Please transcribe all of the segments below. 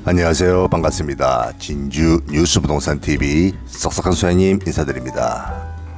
안녕하세요. 반갑습니다. 진주 뉴스부동산TV 썩석한 소장님 인사드립니다.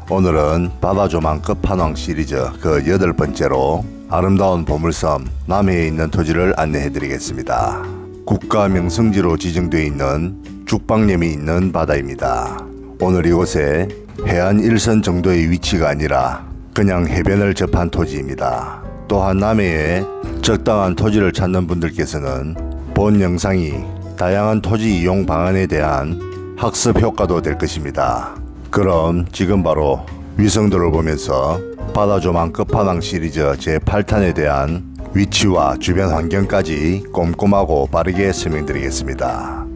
오늘은 바다조망 끝판왕 시리즈 그 8번째로 아름다운 보물섬 남해에 있는 토지를 안내해드리겠습니다. 국가명승지로 지정되어 있는 죽방염이 있는 바다입니다. 오늘 이곳에 해안 1선 정도의 위치가 아니라 그냥 해변을 접한 토지입니다. 또한 남해에 적당한 토지를 찾는 분들께서는 본 영상이 다양한 토지 이용 방안에 대한 학습 효과도 될 것입니다. 그럼 지금 바로 위성도를 보면서 바다조망 끝판왕 시리즈 제8탄에 대한 위치와 주변 환경까지 꼼꼼하고 빠르게 설명드리겠습니다.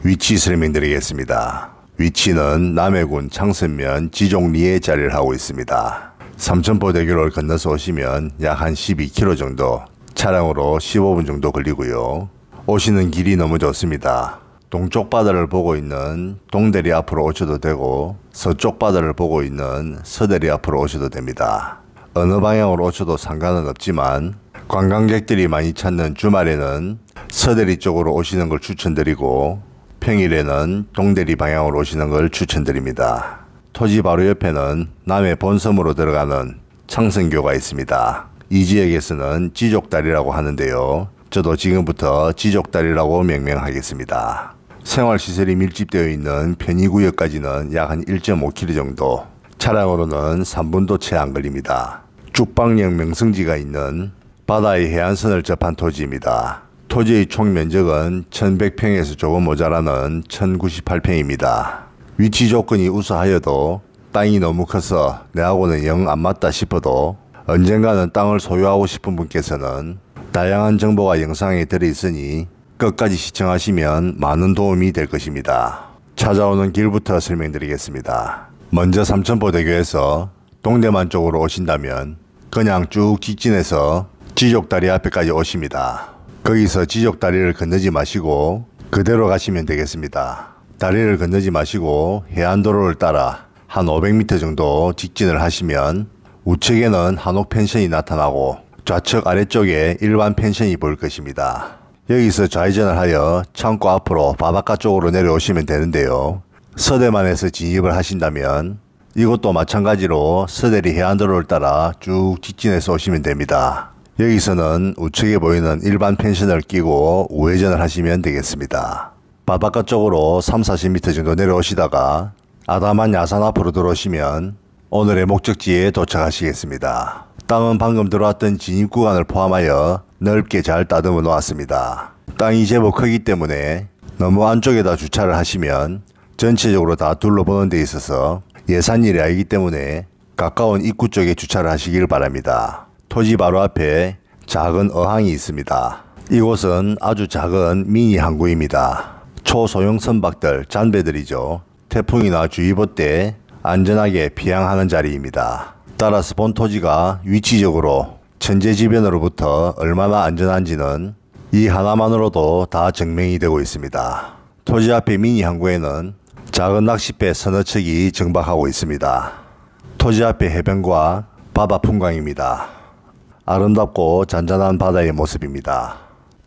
위치 설명드리겠습니다. 위치는 남해군 창선면 지종리에 자리를 하고 있습니다. 삼천포대교를 건너서 오시면 약 한 12km 정도, 차량으로 15분 정도 걸리고요. 오시는 길이 너무 좋습니다. 동쪽 바다를 보고 있는 동대리 앞으로 오셔도 되고 서쪽 바다를 보고 있는 서대리 앞으로 오셔도 됩니다. 어느 방향으로 오셔도 상관은 없지만 관광객들이 많이 찾는 주말에는 서대리 쪽으로 오시는 걸 추천드리고 평일에는 동대리 방향으로 오시는 걸 추천드립니다. 토지 바로 옆에는 남해 본섬으로 들어가는 창선교가 있습니다. 이 지역에서는 지족다리라고 하는데요. 저도 지금부터 지족다리라고 명명하겠습니다. 생활시설이 밀집되어 있는 편의구역까지는 약 한 1.5km 정도, 차량으로는 3분도 채 안 걸립니다. 죽방염 명승지가 있는 바다의 해안선을 접한 토지입니다. 토지의 총 면적은 1100평에서 조금 모자라는 1098평입니다. 위치 조건이 우수하여도 땅이 너무 커서 내하고는 영 안 맞다 싶어도 언젠가는 땅을 소유하고 싶은 분께서는 다양한 정보가 영상에 들어있으니 끝까지 시청하시면 많은 도움이 될 것입니다. 찾아오는 길부터 설명드리겠습니다. 먼저 삼천포대교에서 동대만 쪽으로 오신다면 그냥 쭉 직진해서 지족다리 앞에까지 오십니다. 거기서 지족다리를 건너지 마시고 그대로 가시면 되겠습니다. 다리를 건너지 마시고 해안도로를 따라 한 500m 정도 직진을 하시면 우측에는 한옥 펜션이 나타나고 좌측 아래쪽에 일반 펜션이 보일 것입니다. 여기서 좌회전을 하여 창고 앞으로 바닷가 쪽으로 내려오시면 되는데요. 서대만에서 진입을 하신다면 이곳도 마찬가지로 서대리 해안도로를 따라 쭉 직진해서 오시면 됩니다. 여기서는 우측에 보이는 일반 펜션을 끼고 우회전을 하시면 되겠습니다. 바닷가 쪽으로 30-40m 정도 내려오시다가 아담한 야산 앞으로 들어오시면 오늘의 목적지에 도착하시겠습니다. 땅은 방금 들어왔던 진입 구간을 포함하여 넓게 잘 다듬어 놓았습니다. 땅이 제법 크기 때문에 너무 안쪽에다 주차를 하시면 전체적으로 다 둘러보는 데 있어서 예산일이 아니기 때문에 가까운 입구 쪽에 주차를 하시길 바랍니다. 토지 바로 앞에 작은 어항이 있습니다. 이곳은 아주 작은 미니 항구입니다. 초소형 선박들, 잔배들이죠. 태풍이나 주의보 때 안전하게 피항하는 자리입니다. 따라서 본 토지가 위치적으로 천재지변으로부터 얼마나 안전한지는 이 하나만으로도 다 증명이 되고 있습니다. 토지 앞에 미니 항구에는 작은 낚싯배 서너 척이 정박하고 있습니다. 토지 앞에 해변과 바다 풍광입니다. 아름답고 잔잔한 바다의 모습입니다.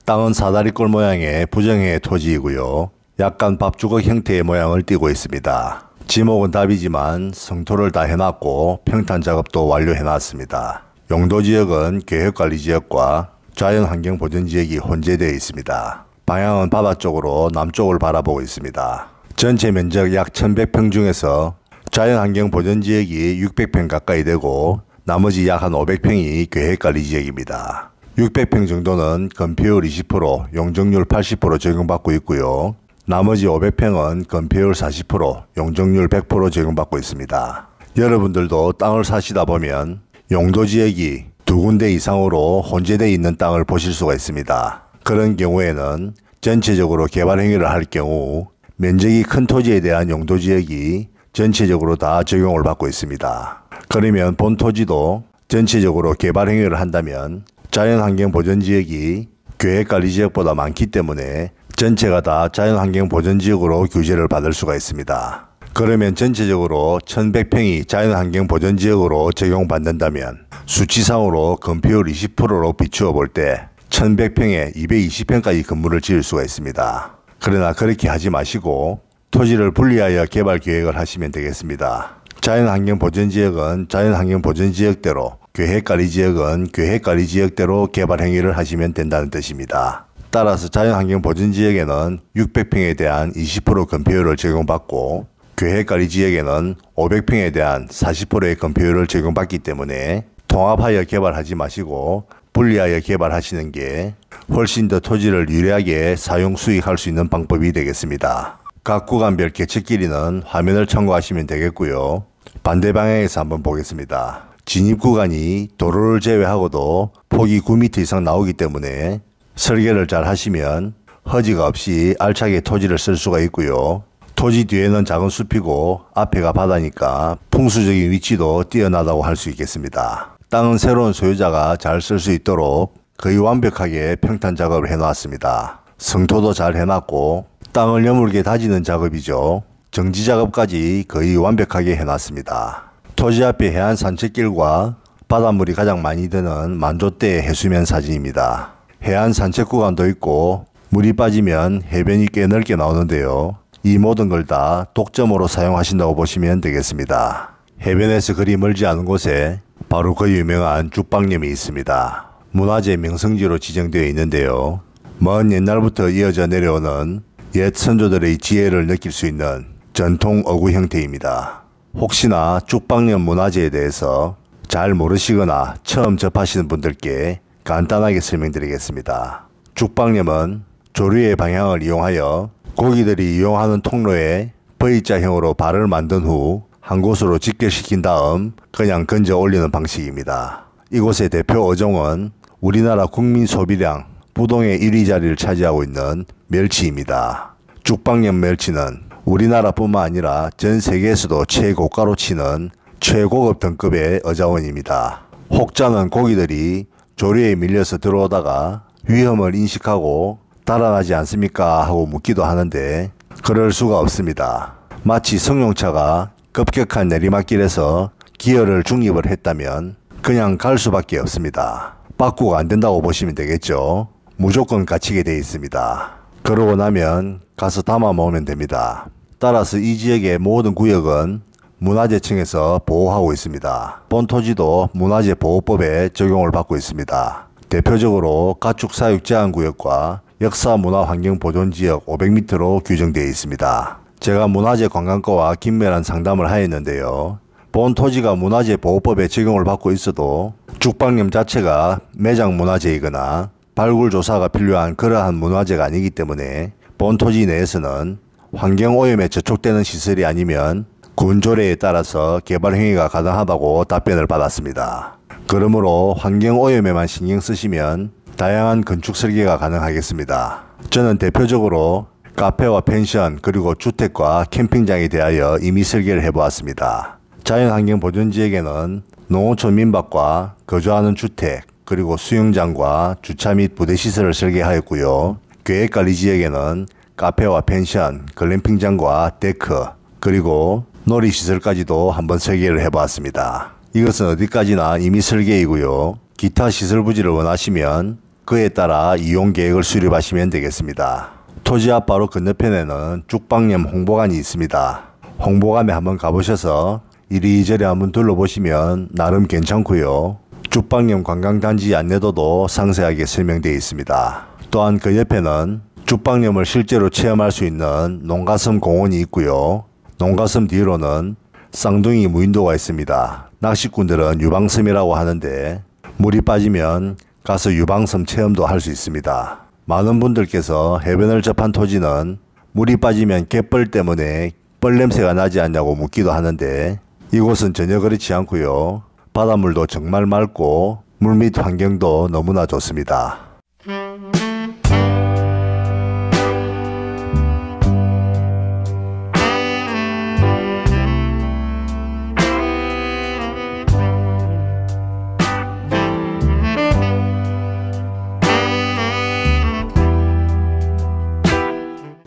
땅은 사다리꼴 모양의 부정해 토지이고요. 약간 밥주걱 형태의 모양을 띠고 있습니다. 지목은 답이지만 성토를 다 해놨고 평탄 작업도 완료해놨습니다. 용도지역은 계획관리지역과 자연환경보전지역이 혼재되어 있습니다. 방향은 바다 쪽으로 남쪽을 바라보고 있습니다. 전체 면적 약 1100평 중에서 자연환경보전지역이 600평 가까이 되고 나머지 약 한 500평이 계획관리지역입니다. 600평 정도는 건폐율 20%, 용적률 80% 적용받고 있고요. 나머지 500평은 건폐율 40%, 용적률 100% 적용받고 있습니다. 여러분들도 땅을 사시다 보면 용도지역이 2군데 이상으로 혼재되어 있는 땅을 보실 수가 있습니다. 그런 경우에는 전체적으로 개발 행위를 할 경우 면적이 큰 토지에 대한 용도지역이 전체적으로 다 적용을 받고 있습니다. 그러면 본 토지도 전체적으로 개발 행위를 한다면 자연환경보전지역이 계획관리지역보다 많기 때문에 전체가 다 자연환경보전지역으로 규제를 받을 수가 있습니다. 그러면 전체적으로 1100평이 자연환경보전지역으로 적용받는다면 수치상으로 건폐율 20%로 비추어 볼 때 1100평에 220평까지 건물을 지을 수가 있습니다. 그러나 그렇게 하지 마시고 토지를 분리하여 개발 계획을 하시면 되겠습니다. 자연환경보전지역은 자연환경보전지역대로, 계획관리지역은 계획관리지역대로 개발 행위를 하시면 된다는 뜻입니다. 따라서 자연환경보전지역에는 600평에 대한 20% 건폐율을 적용받고 계획관리지역에는 500평에 대한 40%의 건폐율을 적용받기 때문에 통합하여 개발하지 마시고 분리하여 개발하시는 게 훨씬 더 토지를 유리하게 사용 수익할 수 있는 방법이 되겠습니다. 각 구간별 개척 길이는 화면을 참고하시면 되겠고요. 반대 방향에서 한번 보겠습니다. 진입 구간이 도로를 제외하고도 폭이 9m 이상 나오기 때문에 설계를 잘 하시면 허지가 없이 알차게 토지를 쓸 수가 있고요. 토지 뒤에는 작은 숲이고 앞에가 바다니까 풍수적인 위치도 뛰어나다고 할 수 있겠습니다. 땅은 새로운 소유자가 잘 쓸 수 있도록 거의 완벽하게 평탄 작업을 해놨습니다. 성토도 잘 해놨고 땅을 여물게 다지는 작업이죠. 정지 작업까지 거의 완벽하게 해놨습니다. 토지 앞에 해안 산책길과 바닷물이 가장 많이 드는 만조대 해수면 사진입니다. 해안 산책 구간도 있고 물이 빠지면 해변이 꽤 넓게 나오는데요. 이 모든 걸 다 독점으로 사용하신다고 보시면 되겠습니다. 해변에서 그리 멀지 않은 곳에 바로 그 유명한 죽방염이 있습니다. 문화재 명성지로 지정되어 있는데요. 먼 옛날부터 이어져 내려오는 옛 선조들의 지혜를 느낄 수 있는 전통 어구 형태입니다. 혹시나 죽방염 문화재에 대해서 잘 모르시거나 처음 접하시는 분들께 간단하게 설명드리겠습니다. 죽방염은 조류의 방향을 이용하여 고기들이 이용하는 통로에 V자형으로 발을 만든 후 한 곳으로 직결시킨 다음 그냥 건져 올리는 방식입니다. 이곳의 대표 어종은 우리나라 국민 소비량 부동의 1위 자리를 차지하고 있는 멸치입니다. 죽방염 멸치는 우리나라뿐만 아니라 전 세계에서도 최고가로 치는 최고급 등급의 어자원입니다. 혹자는 고기들이 조류에 밀려서 들어오다가 위험을 인식하고 달아나지 않습니까? 하고 묻기도 하는데 그럴 수가 없습니다. 마치 승용차가 급격한 내리막길에서 기어를 중립을 했다면 그냥 갈 수밖에 없습니다. 바꾸고 안 된다고 보시면 되겠죠. 무조건 갇히게 되어 있습니다. 그러고 나면 가서 담아 먹으면 됩니다. 따라서 이 지역의 모든 구역은 문화재청에서 보호하고 있습니다. 본 토지도 문화재보호법에 적용을 받고 있습니다. 대표적으로 가축사육제한구역과 역사문화환경보존지역 500m로 규정되어 있습니다. 제가 문화재 관광과와 긴밀한 상담을 하였는데요. 본 토지가 문화재보호법에 적용을 받고 있어도 죽방염 자체가 매장문화재이거나 발굴조사가 필요한 그러한 문화재가 아니기 때문에 본 토지 내에서는 환경오염에 저촉되는 시설이 아니면 군조례에 따라서 개발 행위가 가능하다고 답변을 받았습니다. 그러므로 환경오염에만 신경 쓰시면 다양한 건축 설계가 가능하겠습니다. 저는 대표적으로 카페와 펜션 그리고 주택과 캠핑장에 대하여 이미 설계를 해보았습니다. 자연환경보존지역에는 농어촌 민박과 거주하는 주택 그리고 수영장과 주차 및 부대시설을 설계하였고요. 계획관리지역에는 카페와 펜션, 글램핑장과 데크 그리고 놀이시설까지도 한번 설계를 해보았습니다. 이것은 어디까지나 이미 설계이고요. 기타 시설 부지를 원하시면 그에 따라 이용 계획을 수립하시면 되겠습니다. 토지 앞 바로 건너편에는 죽방염 홍보관이 있습니다. 홍보관에 한번 가보셔서 이리저리 한번 둘러보시면 나름 괜찮고요. 죽방염 관광단지 안내도도 상세하게 설명되어 있습니다. 또한 그 옆에는 죽방염을 실제로 체험할 수 있는 농가섬 공원이 있고요. 농가섬 뒤로는 쌍둥이 무인도가 있습니다. 낚시꾼들은 유방섬이라고 하는데 물이 빠지면 가서 유방섬 체험도 할 수 있습니다. 많은 분들께서 해변을 접한 토지는 물이 빠지면 갯벌 때문에 뻘 냄새가 나지 않냐고 묻기도 하는데 이곳은 전혀 그렇지 않고요. 바닷물도 정말 맑고 물밑 환경도 너무나 좋습니다.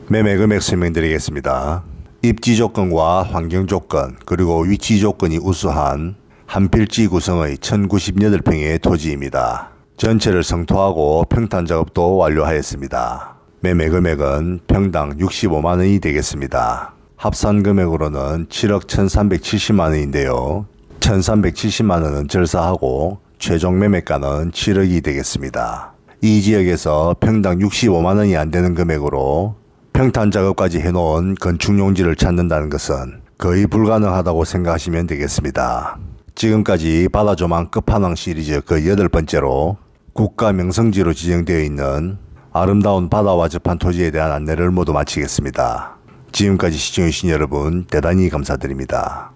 매매 금액 설명드리겠습니다. 입지 조건과 환경 조건 그리고 위치 조건이 우수한 한 필지 구성의 1098평의 토지입니다. 전체를 성토하고 평탄 작업도 완료하였습니다. 매매 금액은 평당 65만원이 되겠습니다. 합산 금액으로는 7억 1370만원인데요. 1370만원은 절사하고 최종 매매가는 7억이 되겠습니다. 이 지역에서 평당 65만원이 안되는 금액으로 평탄 작업까지 해놓은 건축용지를 찾는다는 것은 거의 불가능하다고 생각하시면 되겠습니다. 지금까지 바다조망 끝판왕 시리즈 그 8번째로 국가 명성지로 지정되어 있는 아름다운 바다와 접한 토지에 대한 안내를 모두 마치겠습니다. 지금까지 시청해주신 여러분 대단히 감사드립니다.